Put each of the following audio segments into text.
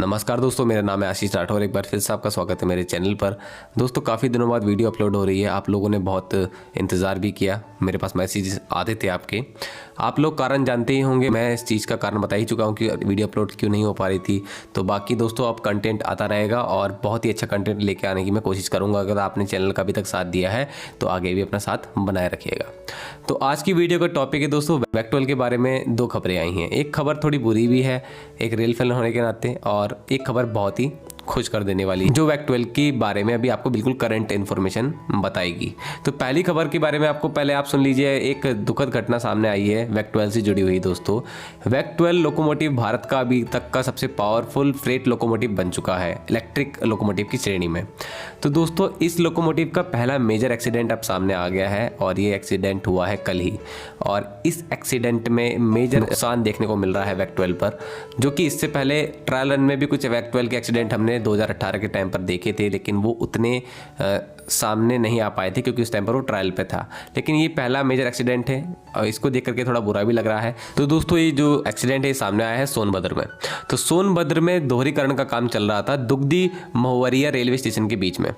नमस्कार दोस्तों, मेरा नाम है आशीष राठौर। एक बार फिर से आपका स्वागत है मेरे चैनल पर। दोस्तों, काफ़ी दिनों बाद वीडियो अपलोड हो रही है। आप लोगों ने बहुत इंतज़ार भी किया, मेरे पास मैसेजेस आते थे आपके। आप लोग कारण जानते ही होंगे, मैं इस चीज़ का कारण बता ही चुका हूँ कि वीडियो अपलोड क्यों नहीं हो पा रही थी। तो बाकी दोस्तों, अब कंटेंट आता रहेगा और बहुत ही अच्छा कंटेंट लेके आने की मैं कोशिश करूँगा। अगर आपने चैनल का अभी तक साथ दिया है तो आगे भी अपना साथ बनाए रखिएगा। तो आज की वीडियो का टॉपिक है दोस्तों, वैक्ट12 के बारे में दो खबरें आई हैं। एक खबर थोड़ी बुरी भी है एक रेल फैन होने के नाते, और एक खबर बहुत ही खुश कर देने वाली जो वैक्ट12 के बारे में अभी आपको बिल्कुल करंट इन्फॉर्मेशन बताएगी। तो पहली खबर के बारे में आपको पहले आप सुन लीजिए। एक दुखद घटना सामने आई है वैक्ट12 से जुड़ी हुई दोस्तों। वैक्ट12 लोकोमोटिव भारत का अभी तक का सबसे पावरफुल फ्रेट लोकोमोटिव बन चुका है इलेक्ट्रिक लोकोमोटिव की श्रेणी में। तो दोस्तों, इस लोकोमोटिव का पहला मेजर एक्सीडेंट अब सामने आ गया है और ये एक्सीडेंट हुआ है कल ही। और इस एक्सीडेंट में मेजर नुकसान देखने को मिल रहा है वैक्ट12 पर, जो कि इससे पहले ट्रायल रन में भी कुछ वैक्ट12 के एक्सीडेंट हमने 2018 के टाइम पर देखे थे, लेकिन वो उतने सामने नहीं आ पाए थे क्योंकि उस टाइम पर वो ट्रायल पे था। लेकिन ये पहला मेजर एक्सीडेंट है और इसको देख करके थोड़ा बुरा भी लग रहा है। तो दोस्तों, ये जो एक्सीडेंट है सामने आया है सोनभद्र में। तो सोनभद्र में दोहरीकरण का काम चल रहा था दुगदी महुवरिया रेलवे स्टेशन के बीच में,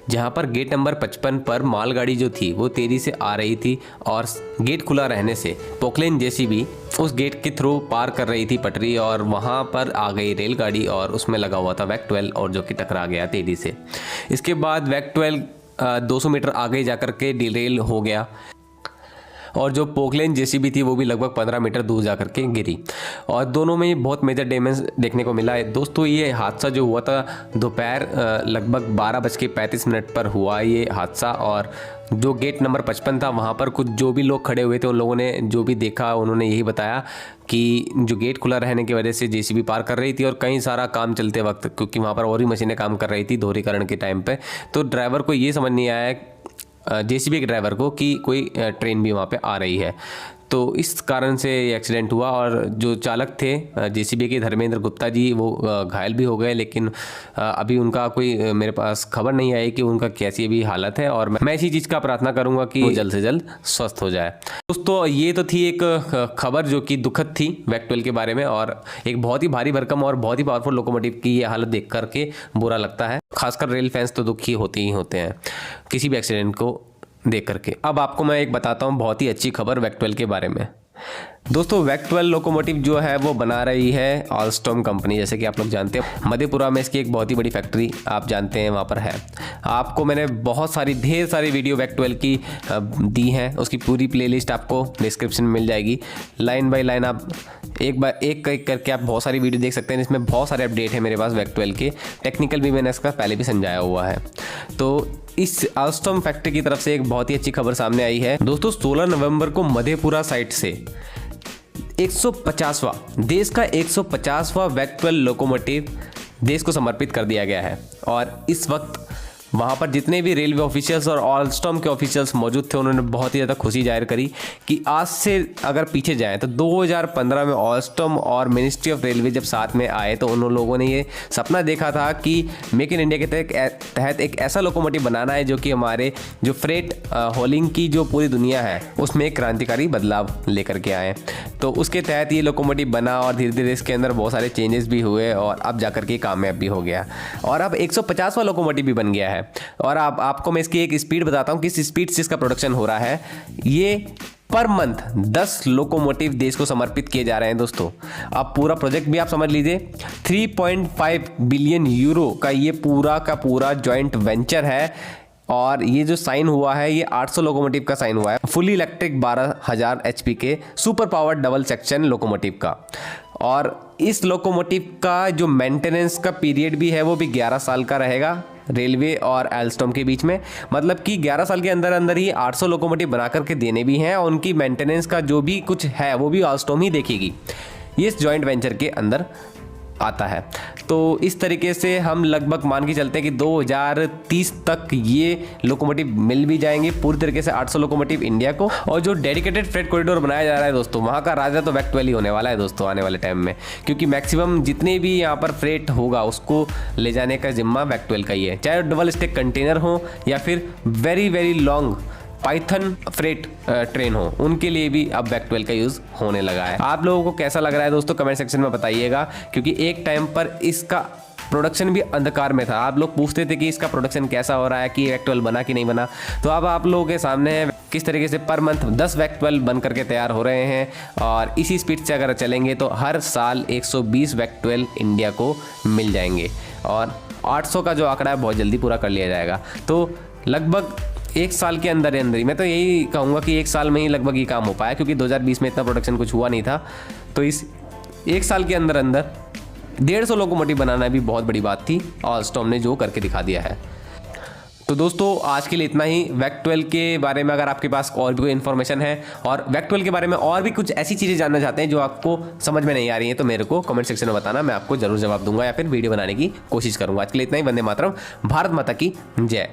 जहां पर गेट नंबर 55 पर मालगाड़ी जो थी वो तेजी से आ रही थी और गेट खुला रहने से पोकलेन जेसीबी उस गेट के थ्रू पार कर रही थी पटरी, और वहां पर आ गई रेलगाड़ी और उसमें लगा हुआ था वैक्ट12 और जो कि टकरा गया तेजी से। इसके बाद वैक्ट12 200 मीटर आगे जाकर के डिरेल हो गया और जो पोकलेन जेसीबी थी वो भी लगभग 15 मीटर दूर जाकर के गिरी और दोनों में बहुत मेजर डैमेज देखने को मिला है। दोस्तों, ये हादसा जो हुआ था दोपहर लगभग 12:35 पर हुआ ये हादसा, और जो गेट नंबर 55 था वहाँ पर कुछ जो भी लोग खड़े हुए थे उन लोगों ने जो भी देखा उन्होंने यही बताया कि जो गेट खुला रहने की वजह से जेसीबी पार कर रही थी और कई सारा काम चलते वक्त, क्योंकि वहाँ पर और भी मशीनें काम कर रही थी दोहरीकरण के टाइम पे, तो ड्राइवर को ये समझ नहीं आया जेसीबी के ड्राइवर को कि कोई ट्रेन भी वहाँ पे आ रही है। तो इस कारण से ये एक्सीडेंट हुआ और जो चालक थे जेसीबी के धर्मेंद्र गुप्ता जी वो घायल भी हो गए, लेकिन अभी उनका कोई मेरे पास खबर नहीं आई कि उनका कैसी भी हालत है, और मैं इसी चीज़ का प्रार्थना करूंगा कि वो जल्द से जल्द स्वस्थ हो जाए। दोस्तों, ये तो थी एक खबर जो कि दुखद थी वैक्ट12 के बारे में, और एक बहुत ही भारी भरकम और बहुत ही पावरफुल लोकोमोटिव की ये हालत देख करके बुरा लगता है। खासकर रेल फैंस तो दुखी होते ही होते हैं किसी भी एक्सीडेंट को देख करके। अब आपको मैं एक बताता हूँ बहुत ही अच्छी खबर वैक्ट12 के बारे में। दोस्तों, वैक्ट12 लोकोमोटिव जो है वो बना रही है ऑलस्टॉम कंपनी। जैसे कि आप लोग जानते हैं मधेपुरा में इसकी एक बहुत ही बड़ी फैक्ट्री आप जानते हैं वहाँ पर है। आपको मैंने बहुत सारी ढेर सारी वीडियो वैक्ट12 की दी हैं, उसकी पूरी प्लेलिस्ट आपको डिस्क्रिप्शन में मिल जाएगी। लाइन बाय लाइन आप एक करके आप बहुत सारी वीडियो देख सकते हैं, जिसमें बहुत सारे अपडेट है मेरे पास वैक्ट12 के। टेक्निकल भी मैंने इसका पहले भी समझाया हुआ है। तो इस ऑलस्टॉम फैक्ट्री की तरफ से एक बहुत ही अच्छी खबर सामने आई है दोस्तों। 16 नवंबर को मधेपुरा साइट से 150वां देश का 150वां वैक्ट12 लोकोमोटिव देश को समर्पित कर दिया गया है। और इस वक्त वहाँ पर जितने भी रेलवे ऑफिशियल्स और ऑलस्टॉम के ऑफिशियल्स मौजूद थे उन्होंने बहुत ही ज़्यादा खुशी जाहिर करी कि आज से अगर पीछे जाएं तो 2015 में ऑलस्टॉम और मिनिस्ट्री ऑफ रेलवे जब साथ में आए तो उन लोगों ने ये सपना देखा था कि मेक इन इंडिया के तहत एक ऐसा लोकोमोटिव बनाना है जो कि हमारे जो फ्रेट हॉलिंग की जो पूरी दुनिया है उसमें एक क्रांतिकारी बदलाव लेकर के आए। तो उसके तहत ये लोकोमोटिव बना और धीरे धीरे इसके अंदर बहुत सारे चेंजेस भी हुए और अब जाकर के कामयाब भी हो गया और अब 150वां लोकोमोटिव भी बन गया है। और आपको मैं इसकी एक स्पीड बताता हूं किस स्पीड से इसका प्रोडक्शन हो रहा है। ये पर मंथ 10 लोकोमोटिव देश को समर्पित किए जा रहे हैं दोस्तों। अब पूरा प्रोजेक्ट भी आप समझ लीजिए 3.5 बिलियन यूरो का ये पूरा का पूरा जॉइंट वेंचर है। और ये जो साइन हुआ है ये 800 लोकोमोटिव का साइन हुआ है, फुली इलेक्ट्रिक 12,000 HP के super power double section locomotive का। और इस लोकोमोटिव का जो मेंटेनेंस का पीरियड भी है वो भी 11 साल का रहेगा रेलवे और ऑलस्टॉम के बीच में। मतलब कि 11 साल के अंदर अंदर ही 800 लोकोमोटिव बना करके देने भी हैं और उनकी मेंटेनेंस का जो भी कुछ है वो भी ऑलस्टॉम ही देखेगी। ये इस जॉइंट वेंचर के अंदर आता है। तो इस तरीके से हम लगभग मान के चलते हैं कि 2030 तक ये लोकोमोटिव मिल भी जाएंगे पूरी तरीके से 800 लोकोमोटिव इंडिया को। और जो डेडिकेटेड फ्रेट कॉरिडोर बनाया जा रहा है दोस्तों, वहाँ का राजा तो वैक्ट12 ही होने वाला है दोस्तों आने वाले टाइम में, क्योंकि मैक्सिमम जितने भी यहाँ पर फ्रेट होगा उसको ले जाने का जिम्मा वैक्ट12 का ही है, चाहे डबल स्टैक कंटेनर हो या फिर very very long Python freight train हो, उनके लिए भी अब वैक 12 का यूज़ होने लगा है। आप लोगों को कैसा लग रहा है दोस्तों, कमेंट सेक्शन में बताइएगा, क्योंकि एक टाइम पर इसका प्रोडक्शन भी अंधकार में था। आप लोग पूछते थे कि इसका प्रोडक्शन कैसा हो रहा है, कि वैक 12 बना कि नहीं बना। तो अब आप लोगों के सामने है किस तरीके से पर मंथ 10 वैक 12 बन करके तैयार हो रहे हैं, और इसी स्पीड से अगर चलेंगे तो हर साल 120 वैक 12 इंडिया को मिल जाएंगे, और 800 का जो आंकड़ा है बहुत जल्दी पूरा कर लिया जाएगा। तो लगभग एक साल के अंदर ही, मैं तो यही कहूँगा कि एक साल में ही लगभग ये काम हो पाया, क्योंकि 2020 में इतना प्रोडक्शन कुछ हुआ नहीं था। तो इस एक साल के अंदर 150 लोकोमोटिव बनाना भी बहुत बड़ी बात थी, और ऑलस्टॉम ने जो करके दिखा दिया है। तो दोस्तों आज के लिए इतना ही। वैक 12 के बारे में अगर आपके पास और भी कोई इन्फॉर्मेशन है, और वैक 12 के बारे में और भी कुछ ऐसी चीज़ें जानना चाहते हैं जो आपको समझ में नहीं आ रही हैं, तो मेरे को कमेंट सेक्शन में बताना, मैं आपको जरूर जवाब दूंगा या फिर वीडियो बनाने की कोशिश करूंगा। आज के लिए इतना ही। वंदे मातरम। भारत माता की जय।